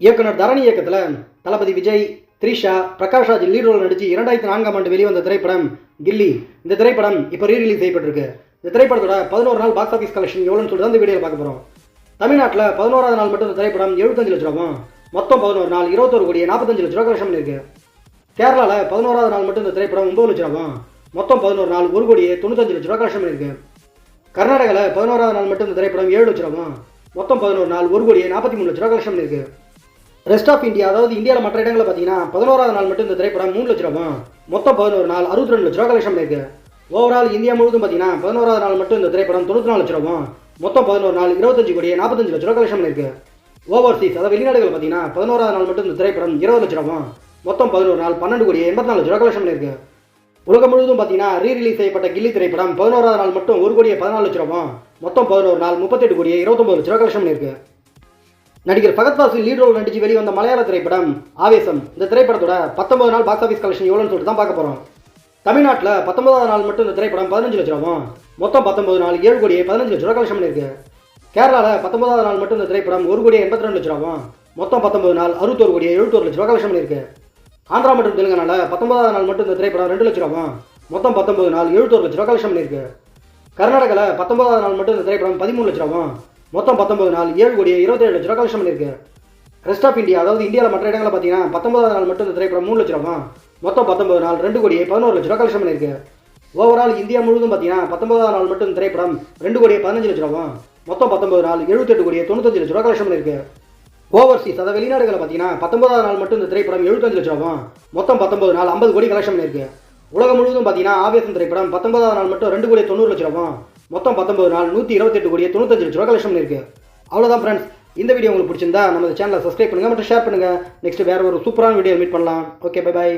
இயக்குனர் தரணி இயக்கத்தில் தளபதி Vijay, Trisha, Prakash Raj lead role நடிச்சு 2004ஆம் ஆண்டு வெளிவந்த திரைப்படம் கில்லி. இந்த திரைப்படம் இப்போ ரீரிலீஸ் செய்யப்பட்டிருக்கு. இந்த திரைப்படத்தோட 11 நாள் பாக்ஸ் ஆஃபீஸ் கலெக்ஷன் எவ்வளோன்னு சொல்லிட்டு இந்த வீடியோவில் பார்க்க போகிறோம். தமிழ்நாட்டில் 11வது நாள் மட்டும் இந்த திரைப்படம் 75 லட்ச ரூபாவும், மொத்தம் 11 நாள் 21 கோடி 45 லட்ச ரூபா கலெக்ஷன் பண்ணியிருக்கு. கேரளாவில் 11வது நாள் மட்டும் இந்த திரைப்படம் 9 லட்ச ரூபாவும், மொத்தம் 11 நாள் 1 கோடி 95 லட்ச ரூபா கலெக்ஷன் பண்ணியிருக்கு. கர்நாடகாவில் 11வது நாள் மட்டும் இந்த திரைப்படம் 7 லட்ச ரூபாவும், மொத்தம் 11 நாள் 1 கோடி 43 லட்ச ரூபா கலெக்ஷன் பண்ணியிருக்கு. ரெஸ்ட் ஆஃப் இந்தியா, அதாவது இந்தியாவில் மற்ற இடங்களில் பார்த்தீங்கன்னா 11வது நாள் மட்டும் இந்த திரைப்படம் 3 லட்ச ரூபா, மொத்தம் 11 நாள் 62 லட்ச ரூபா கலெக்ஷன் பண்ணியிருக்கு. ஓவரால் இந்தியா முழுவதும் பார்த்தீங்கன்னா 11வது நாள் மட்டும் இந்த திரைப்படம் 94 லட்ச ரூபா, மொத்தம் 11 நாள் 25 கோடி 45 லட்ச ரூபா கலெக்ஷன் பண்ணியிருக்கு. ஓவர்சீஸ், அதாவது வெளிநாடுகள் பார்த்தீங்கன்னா 11வது நாள் மட்டும் இந்த திரைப்படம் 20 லட்ச ரூபா, மொத்தம் 11 நாள் 12 கோடி 84 லட்ச ரூபா கலெக்ஷன் பண்ணியிருக்கு. உலகம் முழுவதும் பார்த்தீங்கன்னா ரீரிலீஸ் செய்யப்பட்ட கில்லி திரைப்படம் 11வது நாள் மட்டும் 1 கோடி 14 லட்ச ரூபா, மொத்தம் 11 நாள் 38 கோடி 29 லட்ச ரூபா கலெக்ஷன் பண்ணியிருக்கு. நடிகர் ஃபகத் ஃபாசில் லீட் ரோல் நடிச்சு வெளிவந்த மலையாள திரைப்படம் ஆவேசம். இந்த திரைப்படத்தோட 19 நாள் பாக்ஸ் ஆஃபீஸ் கலெக்ஷன் எவ்வளோன்னு சொல்லிட்டு தான் பார்க்க போகிறோம். தமிழ்நாட்டில் 19வது நாள் மட்டும் இந்த திரைப்படம் 15 லட்ச ரூபா, மொத்தம் 19 நாள் 7 கோடி 15 லட்ச ரூபா கலெக்ஷன் பண்ணியிருக்கு. கேரளாவில் 19வது நாள் மட்டும் இந்த திரைப்படம் 1 கோடி 82 லட்ச ரூபா, மொத்தம் 19 நாள் 61 கோடி 71 லட்ச ரூபா கலெக்ஷன் பண்ணியிருக்கு. ஆந்திரா மற்றும் தெலுங்கானாவில் 19வது நாள் மட்டும் இந்த திரைப்படம் 2 லட்ச ரூபா, மொத்தம் 19 நாள் 71 லட்ச ரூபா கலெக்ஷன் பண்ணியிருக்கு. கர்நாடகாவில் 19வது நாள் மட்டும் இந்த திரைப்படம் 13 லட்ச ரூபா, மொத்தம் 19 நாள் 7 கோடி 27 லட்ச ரூபா கலெக்ஷன் பண்ணியிருக்கு. ரெஸ்ட் ஆஃப் இந்தியா, அதாவது இந்தியாவில் மற்ற இடங்களில் பார்த்தீங்கன்னா 19வது நாள் மட்டும் இந்த திரைப்படம் 3 லட்ச ரூபா, மொத்தம் 19 நாள் 2 கோடி 11 லட்ச ரூபா கலெக்ஷன் பண்ணியிருக்கு. ஓவரால் இந்தியா முழுவதும் பார்த்தீங்கன்னா 19வது நாள் மட்டும் இந்த திரைப்படம் 2 கோடி 15 லட்ச ரூபா, மொத்தம் 19 நாள் 78 கோடி 95 லட்ச ரூபா கலெக்ஷன் பண்ணியிருக்கு. ஓவர்சீஸ், அதாவது வெளிநாடுகளில் பார்த்தீங்கன்னா 19வது நாள் மட்டும் இந்த திரைப்படம் 75 லட்ச ரூபா, மொத்தம் 19 நாள் 50 கோடி கலெக்ஷன் பண்ணியிருக்கு. உலகம் முழுவதும் பார்த்தீங்கன்னா ஆவேசம் திரைப்படம் 19வது நாள் மட்டும் 2 கோடி 90 லட்ச ரூபா, மொத்தம் 19 நாள் 128 கோடி 95 லட்ச ரூபா கலெக்ஷன் பண்ணியிருக்கு. அவ்வளோதான் ஃப்ரெண்ட்ஸ். இந்த வீடியோ உங்களுக்கு பிடிச்சிருந்தா நம்ம சேனலை சப்ஸ்கிரைப் பண்ணுங்கள் மற்றும் ஷேர் பண்ணுங்கள். நெக்ஸ்ட் வேறு ஒரு சூப்பரான வீடியோ மீட் பண்ணலாம். Okay, bye bye.